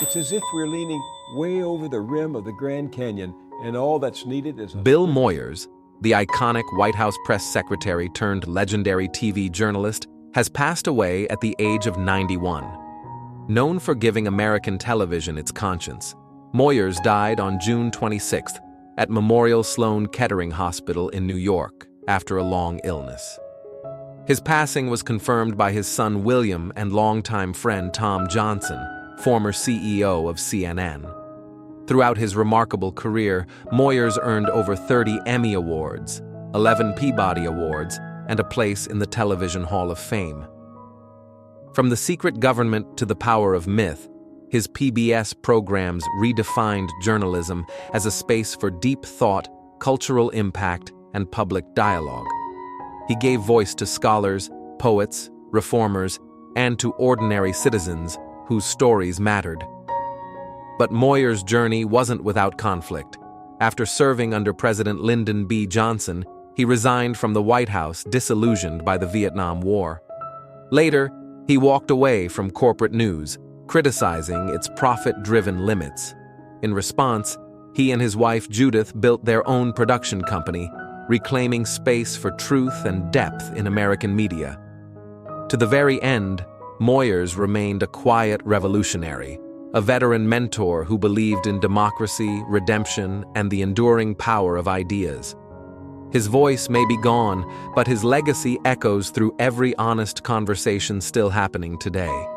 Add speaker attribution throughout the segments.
Speaker 1: It's as if we're leaning way over the rim of the Grand Canyon, and all that's needed is a...
Speaker 2: Bill Moyers, the iconic White House press secretary turned legendary TV journalist, has passed away at the age of 91. Known for giving American television its conscience, Moyers died on June 26th at Memorial Sloan Kettering Hospital in New York after a long illness. His passing was confirmed by his son William and longtime friend Tom Johnson, former CEO of CNN. Throughout his remarkable career, Moyers earned over 30 Emmy Awards, 11 Peabody Awards, and a place in the Television Hall of Fame. From The Secret Government to The Power of Myth, his PBS programs redefined journalism as a space for deep thought, cultural impact, and public dialogue. He gave voice to scholars, poets, reformers, and to ordinary citizens whose stories mattered. But Moyers' journey wasn't without conflict. After serving under President Lyndon B. Johnson, he resigned from the White House, disillusioned by the Vietnam War. Later, he walked away from corporate news, criticizing its profit-driven limits. In response, he and his wife Judith built their own production company, reclaiming space for truth and depth in American media. To the very end, Moyers remained a quiet revolutionary, a veteran mentor who believed in democracy, redemption, and the enduring power of ideas. His voice may be gone, but his legacy echoes through every honest conversation still happening today.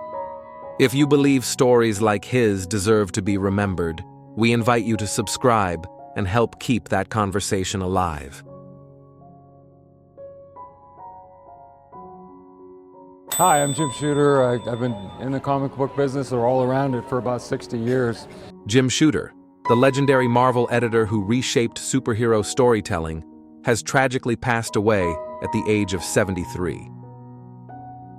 Speaker 2: If you believe stories like his deserve to be remembered, we invite you to subscribe and help keep that conversation alive.
Speaker 3: Hi, I'm Jim Shooter. I've been in the comic book business or all around it for about 60 years.
Speaker 2: Jim Shooter, the legendary Marvel editor who reshaped superhero storytelling, has tragically passed away at the age of 73.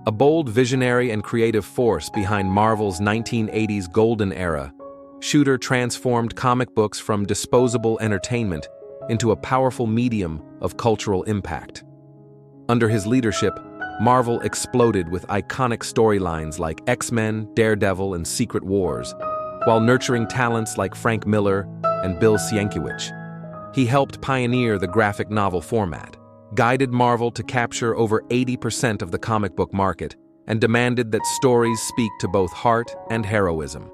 Speaker 2: A bold visionary and creative force behind Marvel's 1980s golden era, Shooter transformed comic books from disposable entertainment into a powerful medium of cultural impact. Under his leadership, Marvel exploded with iconic storylines like X-Men, Daredevil, and Secret Wars, while nurturing talents like Frank Miller and Bill Sienkiewicz. He helped pioneer the graphic novel format, guided Marvel to capture over 80% of the comic book market, and demanded that stories speak to both heart and heroism.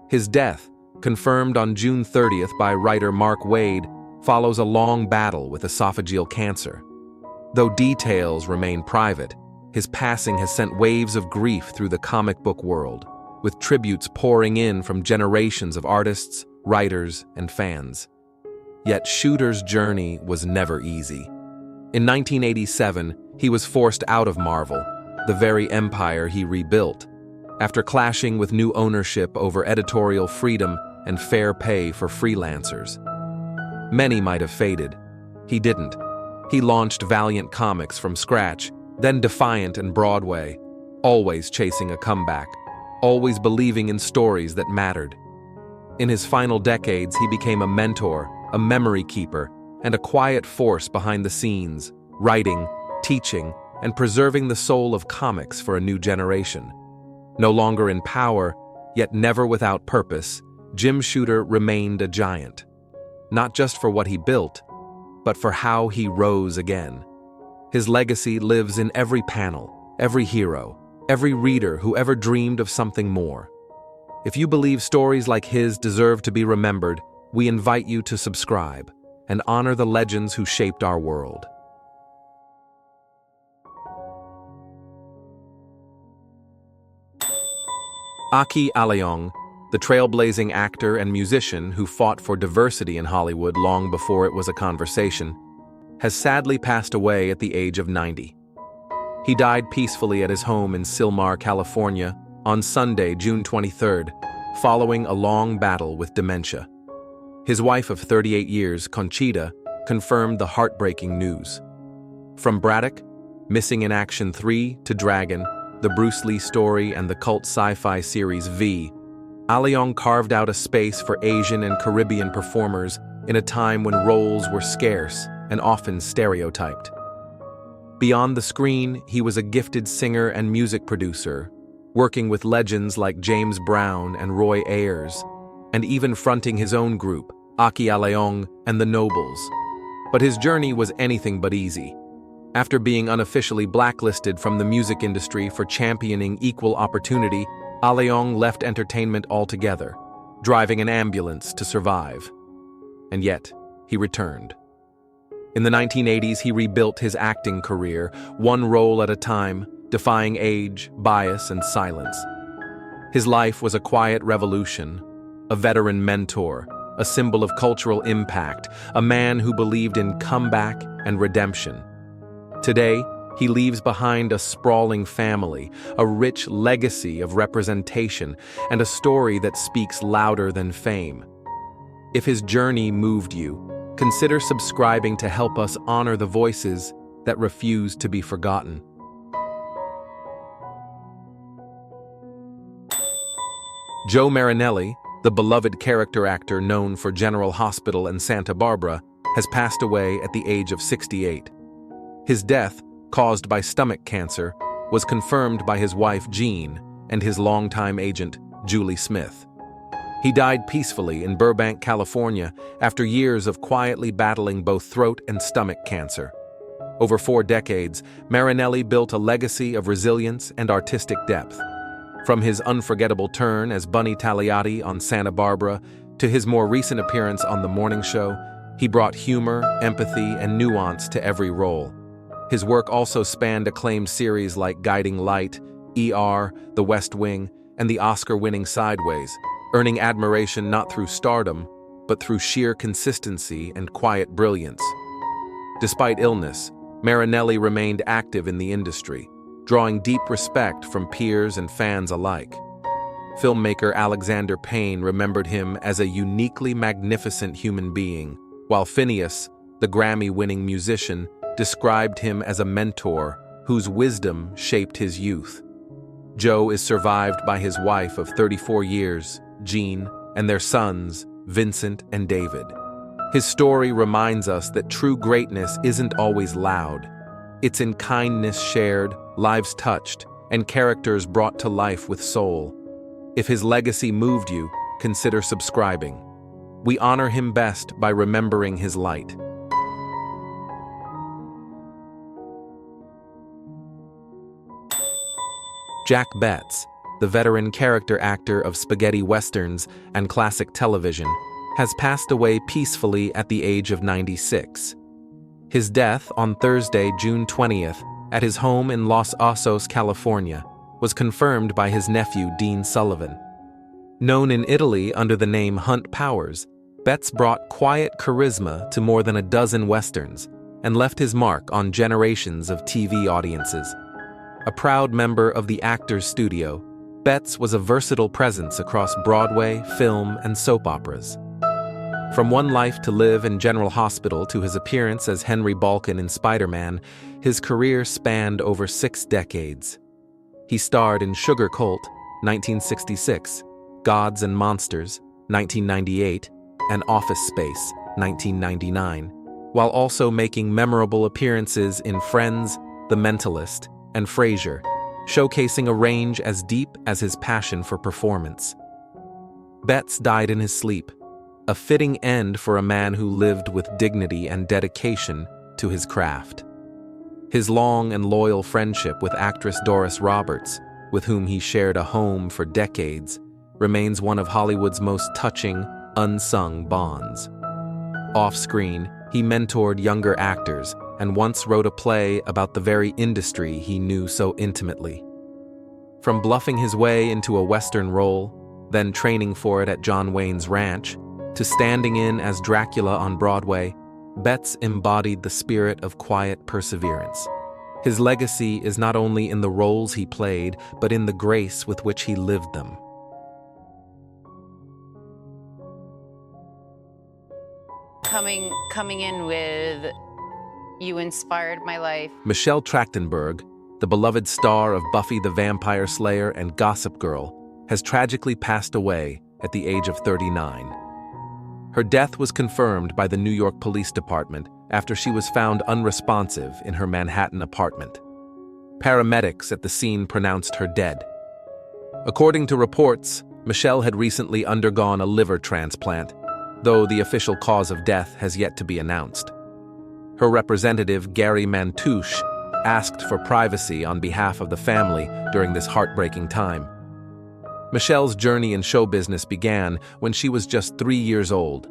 Speaker 2: His death, confirmed on June 30th by writer Mark Waid, follows a long battle with esophageal cancer. Though details remain private, his passing has sent waves of grief through the comic book world, with tributes pouring in from generations of artists, writers, and fans. Yet Shooter's journey was never easy. In 1987, he was forced out of Marvel, the very empire he rebuilt, after clashing with new ownership over editorial freedom and fair pay for freelancers. Many might have faded. He didn't. He launched Valiant Comics from scratch, then Defiant and Broadway, always chasing a comeback, always believing in stories that mattered. In his final decades, he became a mentor, a memory keeper, and a quiet force behind the scenes, writing, teaching, and preserving the soul of comics for a new generation. No longer in power, yet never without purpose, Jim Shooter remained a giant. Not just for what he built, but for how he rose again. His legacy lives in every panel, every hero, every reader who ever dreamed of something more. If you believe stories like his deserve to be remembered, we invite you to subscribe and honor the legends who shaped our world. Aki Aleong, the trailblazing actor and musician who fought for diversity in Hollywood long before it was a conversation, has sadly passed away at the age of 90. He died peacefully at his home in Sylmar, California, on Sunday, June 23rd, following a long battle with dementia. His wife of 38 years, Conchita, confirmed the heartbreaking news. From Braddock, Missing in Action 3 to Dragon, the Bruce Lee story and the cult sci-fi series V, Aleong carved out a space for Asian and Caribbean performers in a time when roles were scarce and often stereotyped. Beyond the screen, he was a gifted singer and music producer working with legends like James Brown and Roy Ayers, and even fronting his own group, Aki Aleong and the Nobles. But his journey was anything but easy. After being unofficially blacklisted from the music industry for championing equal opportunity, Aleong left entertainment altogether, driving an ambulance to survive. And yet, he returned. In the 1980s, he rebuilt his acting career, one role at a time, defying age, bias, and silence. His life was a quiet revolution, a veteran mentor, a symbol of cultural impact, a man who believed in comeback and redemption. Today, he leaves behind a sprawling family, a rich legacy of representation, and a story that speaks louder than fame. If his journey moved you, consider subscribing to help us honor the voices that refuse to be forgotten. Joe Marinelli, the beloved character actor known for General Hospital and Santa Barbara, has passed away at the age of 68. His death, caused by stomach cancer, was confirmed by his wife Jean and his longtime agent, Julie Smith. He died peacefully in Burbank, California, after years of quietly battling both throat and stomach cancer. Over 4 decades, Marinelli built a legacy of resilience and artistic depth. From his unforgettable turn as Bunny Tagliati on Santa Barbara to his more recent appearance on The Morning Show, he brought humor, empathy, and nuance to every role. His work also spanned acclaimed series like Guiding Light, ER, The West Wing, and the Oscar-winning Sideways, earning admiration not through stardom, but through sheer consistency and quiet brilliance. Despite illness, Marinelli remained active in the industry, drawing deep respect from peers and fans alike. Filmmaker Alexander Payne remembered him as a uniquely magnificent human being, while Phineas, the Grammy-winning musician, described him as a mentor whose wisdom shaped his youth. Joe is survived by his wife of 34 years, Jean, and their sons, Vincent and David. His story reminds us that true greatness isn't always loud. It's in kindness shared, lives touched, and characters brought to life with soul. If his legacy moved you, consider subscribing. We honor him best by remembering his light. Jack Betts, the veteran character actor of spaghetti westerns and classic television, has passed away peacefully at the age of 96. His death on Thursday, June 20th, at his home in Los Osos, California, was confirmed by his nephew, Dean Sullivan. Known in Italy under the name Hunt Powers, Betts brought quiet charisma to more than a dozen westerns and left his mark on generations of TV audiences. A proud member of the Actors Studio, Betts was a versatile presence across Broadway, film, and soap operas. From One Life to Live in General Hospital to his appearance as Henry Balkan in Spider-Man, his career spanned over 6 decades. He starred in Sugar Cult, 1966, Gods and Monsters, 1998, and Office Space, 1999, while also making memorable appearances in Friends, The Mentalist, and Frasier, showcasing a range as deep as his passion for performance. Betts died in his sleep, a fitting end for a man who lived with dignity and dedication to his craft. His long and loyal friendship with actress Doris Roberts, with whom he shared a home for decades, remains one of Hollywood's most touching, unsung bonds. Off-screen, he mentored younger actors and once wrote a play about the very industry he knew so intimately. From bluffing his way into a Western role, then training for it at John Wayne's ranch, to standing in as Dracula on Broadway, Betts embodied the spirit of quiet perseverance. His legacy is not only in the roles he played, but in the grace with which he lived them.
Speaker 4: Coming in with "You Inspired My Life."
Speaker 2: Michelle Trachtenberg, the beloved star of Buffy the Vampire Slayer and Gossip Girl, has tragically passed away at the age of 39. Her death was confirmed by the New York Police Department after she was found unresponsive in her Manhattan apartment. Paramedics at the scene pronounced her dead. According to reports, Michelle had recently undergone a liver transplant, though the official cause of death has yet to be announced. Her representative, Gary Mantouche, asked for privacy on behalf of the family during this heartbreaking time. Michelle's journey in show business began when she was just 3 years old.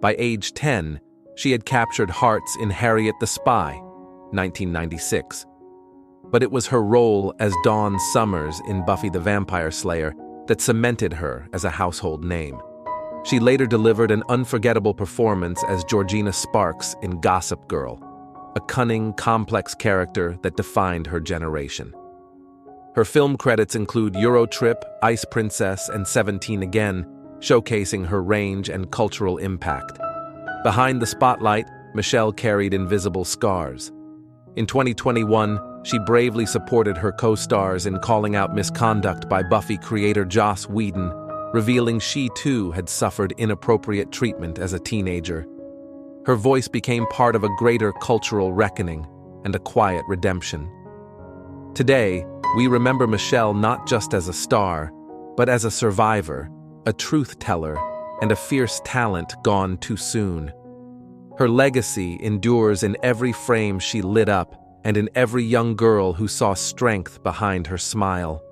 Speaker 2: By age 10, she had captured hearts in Harriet the Spy, 1996. But it was her role as Dawn Summers in Buffy the Vampire Slayer that cemented her as a household name. She later delivered an unforgettable performance as Georgina Sparks in Gossip Girl, a cunning, complex character that defined her generation. Her film credits include Eurotrip, Ice Princess, and 17 Again, showcasing her range and cultural impact. Behind the spotlight, Michelle carried invisible scars. In 2021, she bravely supported her co-stars in calling out misconduct by Buffy creator Joss Whedon, revealing she too had suffered inappropriate treatment as a teenager. Her voice became part of a greater cultural reckoning and a quiet redemption. Today, we remember Michelle not just as a star, but as a survivor, a truth teller, and a fierce talent gone too soon. Her legacy endures in every frame she lit up and in every young girl who saw strength behind her smile.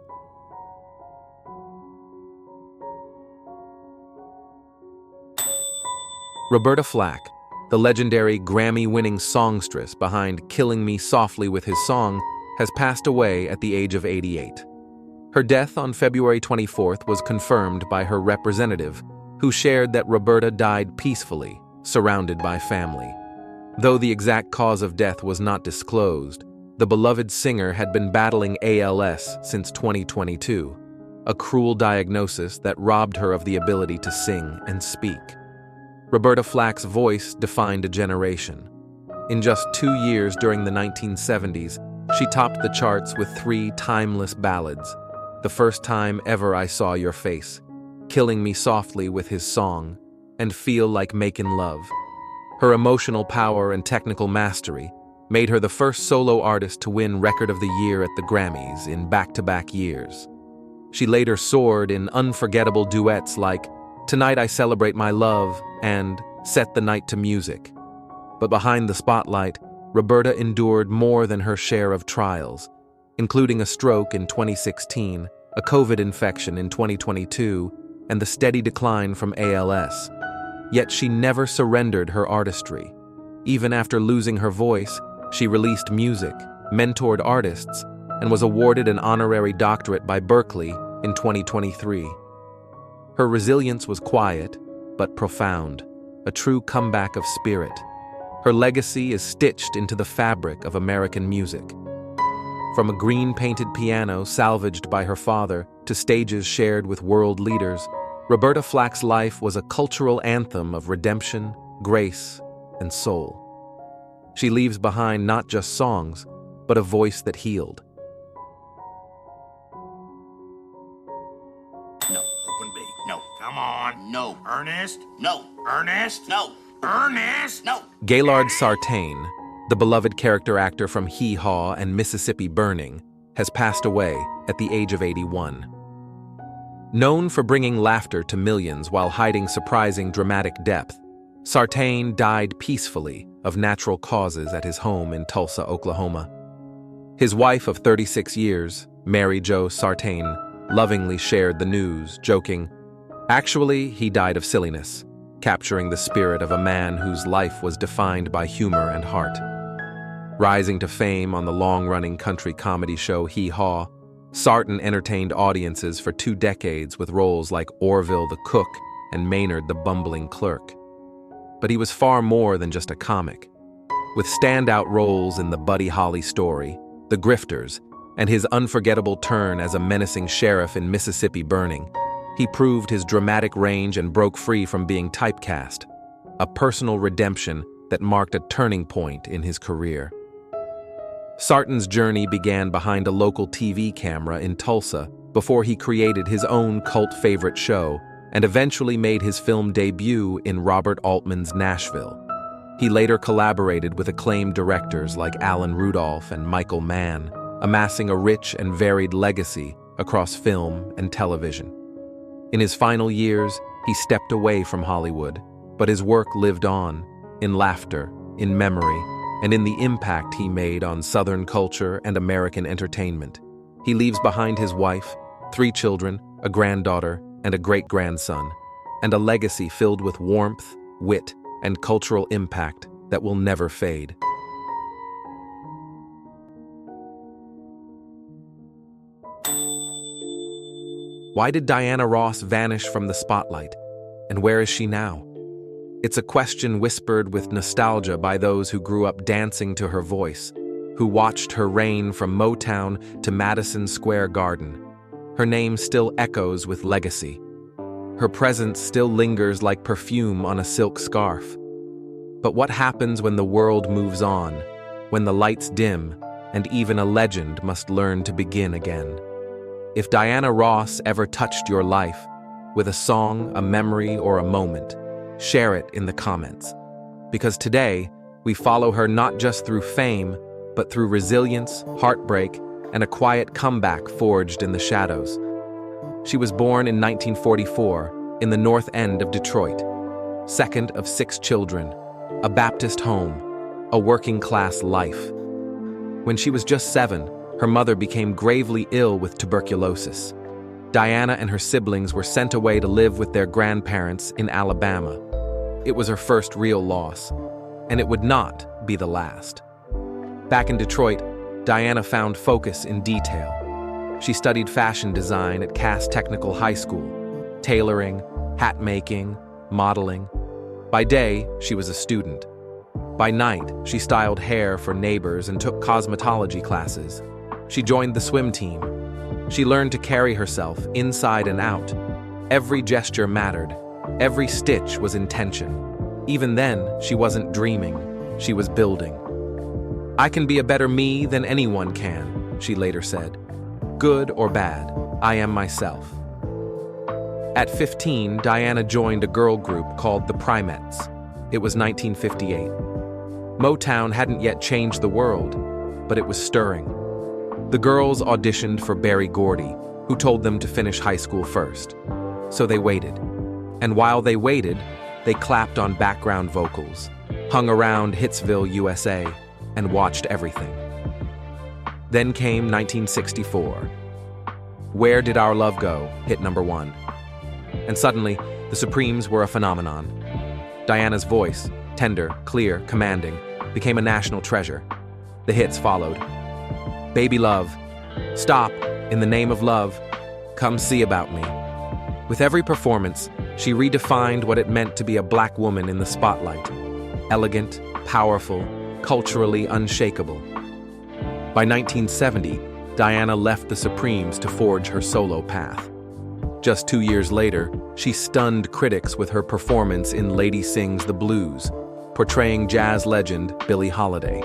Speaker 2: Roberta Flack, the legendary Grammy-winning songstress behind Killing Me Softly with His Song, has passed away at the age of 88. Her death on February 24th was confirmed by her representative, who shared that Roberta died peacefully, surrounded by family. Though the exact cause of death was not disclosed, the beloved singer had been battling ALS since 2022, a cruel diagnosis that robbed her of the ability to sing and speak. Roberta Flack's voice defined a generation. In just 2 years during the 1970s, she topped the charts with 3 timeless ballads: The First Time Ever I Saw Your Face, Killing Me Softly with His Song, and Feel Like Makin' Love. Her emotional power and technical mastery made her the first solo artist to win Record of the Year at the Grammys in back-to-back years. She later soared in unforgettable duets like Tonight I Celebrate My Love and Set the Night to Music. But behind the spotlight, Roberta endured more than her share of trials, including a stroke in 2016, a COVID infection in 2022, and the steady decline from ALS. Yet she never surrendered her artistry. Even after losing her voice, she released music, mentored artists, and was awarded an honorary doctorate by Berkeley in 2023. Her resilience was quiet, but profound, a true comeback of spirit. Her legacy is stitched into the fabric of American music. From a green-painted piano salvaged by her father to stages shared with world leaders, Roberta Flack's life was a cultural anthem of redemption, grace, and soul. She leaves behind not just songs, but a voice that healed.
Speaker 5: No, open B. No, come on. No. Ernest? No. Ernest? No. Ernest? No.
Speaker 2: Gaylord Sartain, the beloved character actor from Hee Haw and Mississippi Burning, has passed away at the age of 81. Known for bringing laughter to millions while hiding surprising dramatic depth, Sartain died peacefully of natural causes at his home in Tulsa, Oklahoma. His wife of 36 years, Mary Jo Sartain, lovingly shared the news, joking, "Actually, he died of silliness," capturing the spirit of a man whose life was defined by humor and heart. Rising to fame on the long-running country comedy show Hee Haw, Sartain entertained audiences for 2 decades with roles like Orville the Cook and Maynard the Bumbling Clerk. But he was far more than just a comic. With standout roles in the Buddy Holly Story, The Grifters, and his unforgettable turn as a menacing sheriff in Mississippi Burning, he proved his dramatic range and broke free from being typecast, a personal redemption that marked a turning point in his career. Sartain's journey began behind a local TV camera in Tulsa before he created his own cult favorite show and eventually made his film debut in Robert Altman's Nashville. He later collaborated with acclaimed directors like Alan Rudolph and Michael Mann, amassing a rich and varied legacy across film and television. In his final years, he stepped away from Hollywood, but his work lived on, in laughter, in memory, and in the impact he made on Southern culture and American entertainment. He leaves behind his wife, 3 children, a granddaughter, and a great-grandson, and a legacy filled with warmth, wit, and cultural impact that will never fade. Why did Diana Ross vanish from the spotlight, and where is she now? It's a question whispered with nostalgia by those who grew up dancing to her voice, who watched her reign from Motown to Madison Square Garden. Her name still echoes with legacy. Her presence still lingers like perfume on a silk scarf. But what happens when the world moves on, when the lights dim, and even a legend must learn to begin again? If Diana Ross ever touched your life, with a song, a memory, or a moment, share it in the comments. Because today, we follow her not just through fame, but through resilience, heartbreak, and a quiet comeback forged in the shadows. She was born in 1944 in the North End of Detroit, second of 6 children, a Baptist home, a working-class life. When she was just 7, her mother became gravely ill with tuberculosis. Diana and her siblings were sent away to live with their grandparents in Alabama. It was her first real loss, and it would not be the last. Back in Detroit, Diana found focus in detail. She studied fashion design at Cass Technical High School, tailoring, hat making, modeling. By day, she was a student. By night, she styled hair for neighbors and took cosmetology classes. She joined the swim team. She learned to carry herself inside and out. Every gesture mattered. Every stitch was intention. Even then, she wasn't dreaming. She was building. "I can be a better me than anyone can," she later said. "Good or bad, I am myself." At 15, Diana joined a girl group called the Primettes. It was 1958. Motown hadn't yet changed the world, but it was stirring. The girls auditioned for Berry Gordy, who told them to finish high school first. So they waited. And while they waited, they clapped on background vocals, hung around Hitsville, USA, and watched everything. Then came 1964. Where Did Our Love Go? Hit #1. And suddenly, the Supremes were a phenomenon. Diana's voice, tender, clear, commanding, became a national treasure. The hits followed. Baby Love, Stop, In the Name of Love, Come See About Me. With every performance, she redefined what it meant to be a black woman in the spotlight. Elegant, powerful, culturally unshakable. By 1970, Diana left the Supremes to forge her solo path. Just 2 years later, she stunned critics with her performance in Lady Sings the Blues, portraying jazz legend Billie Holiday.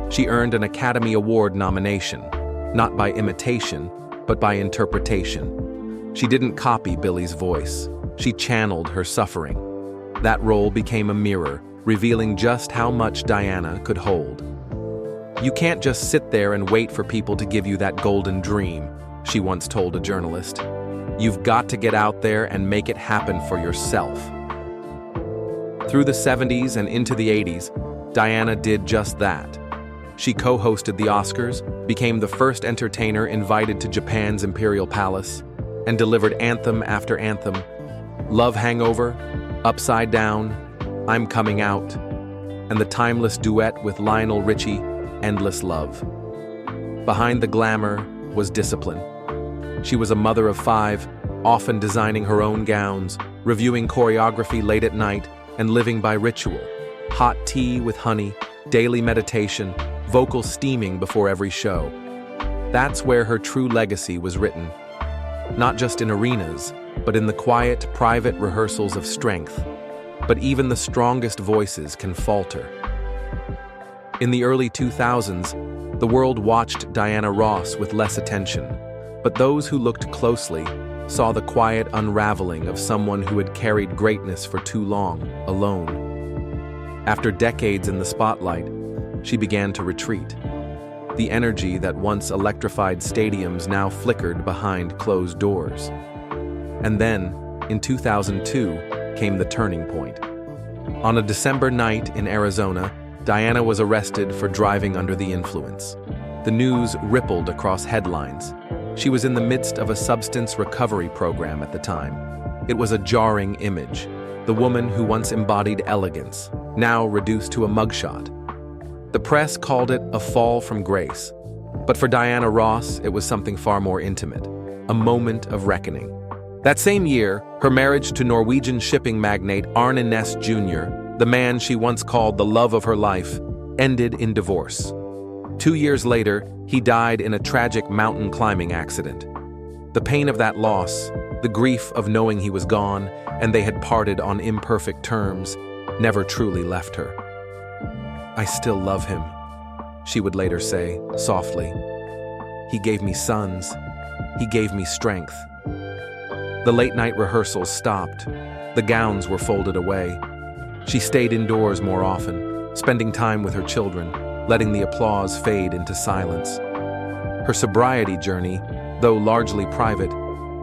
Speaker 2: She earned an Academy Award nomination, not by imitation, but by interpretation. She didn't copy Billie's voice. She channeled her suffering. That role became a mirror, revealing just how much Diana could hold. "You can't just sit there and wait for people to give you that golden dream," she once told a journalist. "You've got to get out there and make it happen for yourself." Through the 70s and into the 80s, Diana did just that. She co-hosted the Oscars, became the first entertainer invited to Japan's Imperial Palace, and delivered anthem after anthem. Love Hangover, Upside Down, I'm Coming Out, and the timeless duet with Lionel Richie, Endless Love. Behind the glamour was discipline. She was a mother of 5, often designing her own gowns, reviewing choreography late at night, and living by ritual. Hot tea with honey, daily meditation, vocal steaming before every show. That's where her true legacy was written. Not just in arenas, but in the quiet, private rehearsals of strength. But even the strongest voices can falter. In the early 2000s, the world watched Diana Ross with less attention, but those who looked closely saw the quiet unraveling of someone who had carried greatness for too long, alone. After decades in the spotlight, she began to retreat. The energy that once electrified stadiums now flickered behind closed doors. And then, in 2002, came the turning point. On a December night in Arizona, Diana was arrested for driving under the influence. The news rippled across headlines. She was in the midst of a substance recovery program at the time. It was a jarring image. The woman who once embodied elegance, now reduced to a mugshot. The press called it a fall from grace. But for Diana Ross, it was something far more intimate, a moment of reckoning. That same year, her marriage to Norwegian shipping magnate Arne Næss Jr., the man she once called the love of her life, ended in divorce. 2 years later, he died in a tragic mountain climbing accident. The pain of that loss, the grief of knowing he was gone and they had parted on imperfect terms, never truly left her. "I still love him," she would later say, softly. "He gave me sons. He gave me strength." The late-night rehearsals stopped. The gowns were folded away. She stayed indoors more often, spending time with her children, letting the applause fade into silence. Her sobriety journey, though largely private,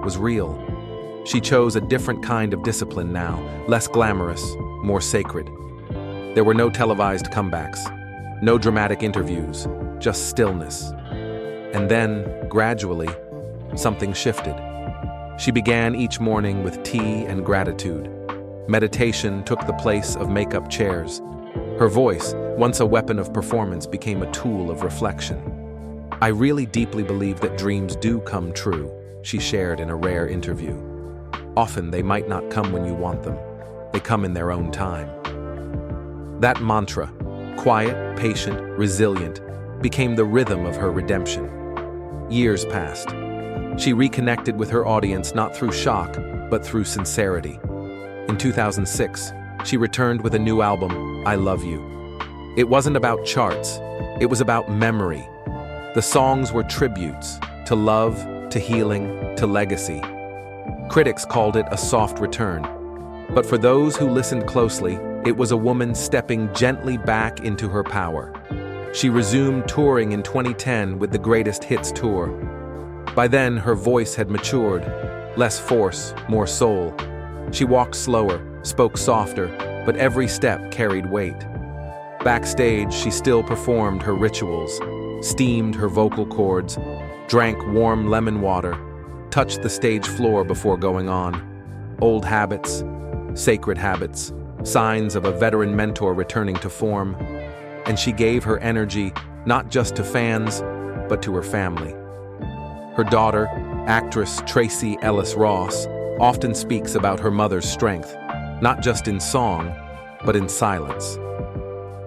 Speaker 2: was real. She chose a different kind of discipline now, less glamorous, more sacred. There were no televised comebacks, no dramatic interviews, just stillness. And then, gradually, something shifted. She began each morning with tea and gratitude. Meditation took the place of makeup chairs. Her voice, once a weapon of performance, became a tool of reflection. "I really deeply believe that dreams do come true," she shared in a rare interview. "Often they might not come when you want them. They come in their own time." That mantra, quiet, patient, resilient, became the rhythm of her redemption. Years passed. She reconnected with her audience not through shock, but through sincerity. In 2006, she returned with a new album, I Love You. It wasn't about charts, it was about memory. The songs were tributes to love, to healing, to legacy. Critics called it a soft return. But for those who listened closely, it was a woman stepping gently back into her power. She resumed touring in 2010 with the Greatest Hits tour. By then, her voice had matured, less force, more soul. She walked slower, spoke softer, but every step carried weight. Backstage, she still performed her rituals, steamed her vocal cords, drank warm lemon water, touched the stage floor before going on. Old habits, sacred habits, signs of a veteran mentor returning to form. And she gave her energy not just to fans, but to her family. Her daughter, actress Tracee Ellis Ross, often speaks about her mother's strength, not just in song, but in silence.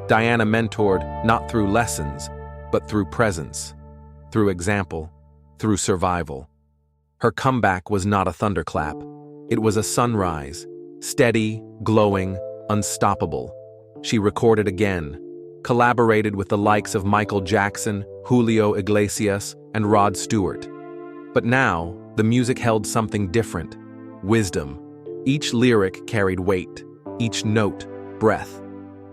Speaker 2: Diana mentored not through lessons, but through presence, through example, through survival. Her comeback was not a thunderclap. It was a sunrise, steady, glowing, unstoppable. She recorded again, collaborated with the likes of Michael Jackson, Julio Iglesias, and Rod Stewart. But now, the music held something different. Wisdom. Each lyric carried weight, each note, breath.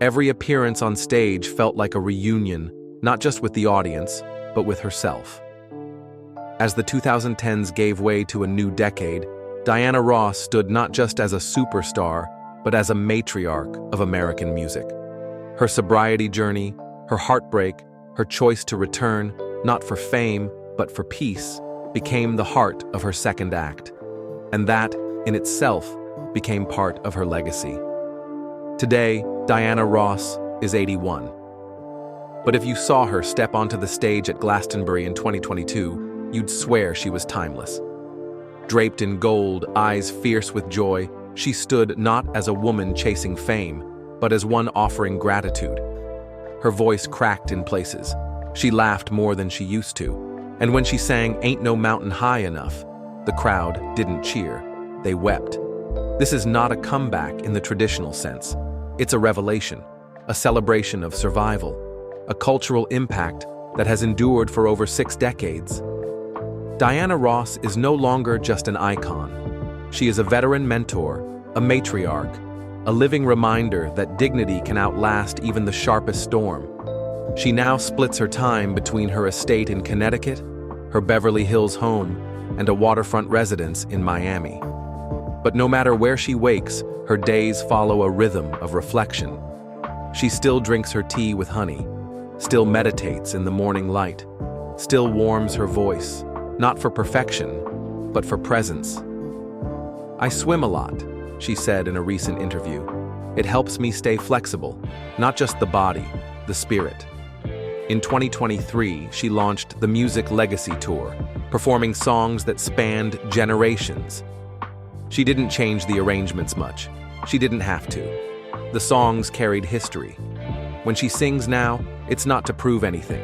Speaker 2: Every appearance on stage felt like a reunion, not just with the audience, but with herself. As the 2010s gave way to a new decade, Diana Ross stood not just as a superstar, but as a matriarch of American music. Her sobriety journey, her heartbreak, her choice to return, not for fame, but for peace, became the heart of her second act. And that, in itself, became part of her legacy. Today, Diana Ross is 81. But if you saw her step onto the stage at Glastonbury in 2022, you'd swear she was timeless. Draped in gold, eyes fierce with joy, she stood not as a woman chasing fame, but as one offering gratitude. Her voice cracked in places. She laughed more than she used to. And when she sang Ain't No Mountain High Enough, the crowd didn't cheer. They wept. This is not a comeback in the traditional sense. It's a revelation, a celebration of survival, a cultural impact that has endured for over 6 decades. Diana Ross is no longer just an icon. She is a veteran mentor, a matriarch, a living reminder that dignity can outlast even the sharpest storm. She now splits her time between her estate in Connecticut, her Beverly Hills home, and a waterfront residence in Miami. But no matter where she wakes, her days follow a rhythm of reflection. She still drinks her tea with honey, still meditates in the morning light, still warms her voice, not for perfection, but for presence. "I swim a lot," she said in a recent interview. "It helps me stay flexible, not just the body, the spirit." In 2023, she launched the Music Legacy Tour, performing songs that spanned generations. She didn't change the arrangements much. She didn't have to. The songs carried history. When she sings now, it's not to prove anything.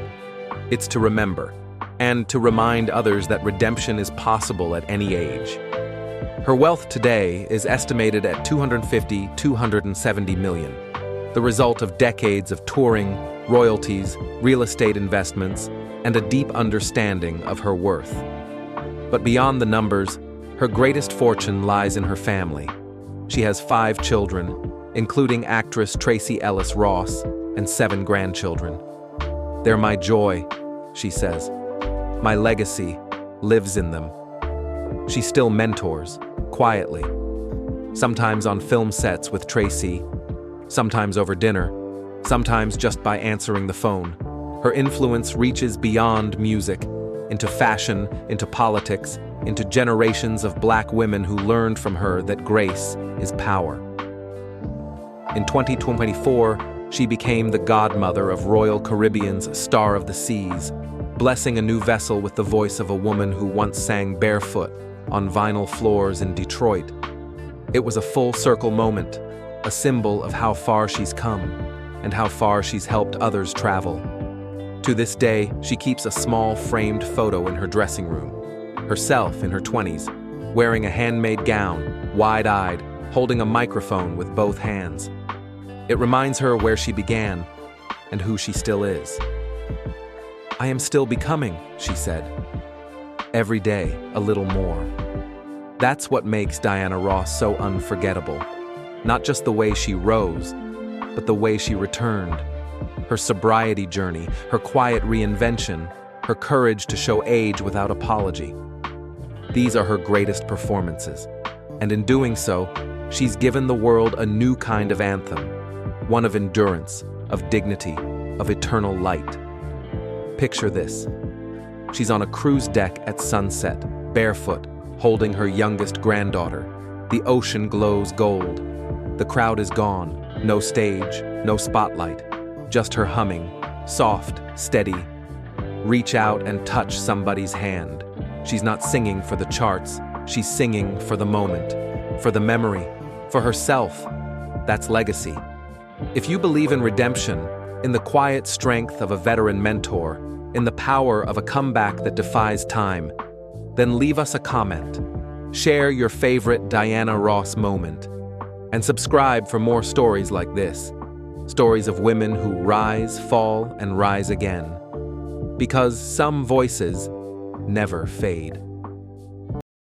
Speaker 2: It's to remember, and to remind others that redemption is possible at any age. Her wealth today is estimated at $250–270 million, the result of decades of touring, royalties, real estate investments, and a deep understanding of her worth. But beyond the numbers, her greatest fortune lies in her family. She has 5 children, including actress Tracee Ellis Ross, and 7 grandchildren. "They're my joy," she says. "My legacy lives in them." She still mentors, quietly, sometimes on film sets with Tracee, sometimes over dinner, sometimes just by answering the phone. Her influence reaches beyond music, into fashion, into politics, into generations of Black women who learned from her that grace is power. In 2024, she became the godmother of Royal Caribbean's Star of the Seas, blessing a new vessel with the voice of a woman who once sang barefoot on vinyl floors in Detroit. It was a full-circle moment, a symbol of how far she's come and how far she's helped others travel. To this day, she keeps a small framed photo in her dressing room, herself in her 20s, wearing a handmade gown, wide-eyed, holding a microphone with both hands. It reminds her where she began and who she still is. "I am still becoming," she said. "Every day, a little more." That's what makes Diana Ross so unforgettable. Not just the way she rose, but the way she returned. Her sobriety journey, her quiet reinvention, her courage to show age without apology. These are her greatest performances. And in doing so, she's given the world a new kind of anthem, one of endurance, of dignity, of eternal light. Picture this. She's on a cruise deck at sunset, barefoot, holding her youngest granddaughter. The ocean glows gold. The crowd is gone. No stage, no spotlight. Just her humming, soft, steady. Reach out and touch somebody's hand. She's not singing for the charts. She's singing for the moment, for the memory, for herself. That's legacy. If you believe in redemption, in the quiet strength of a veteran mentor, in the power of a comeback that defies time, then leave us a comment. Share your favorite Diana Ross moment. And subscribe for more stories like this. Stories of women who rise, fall, and rise again. Because some voices never fade.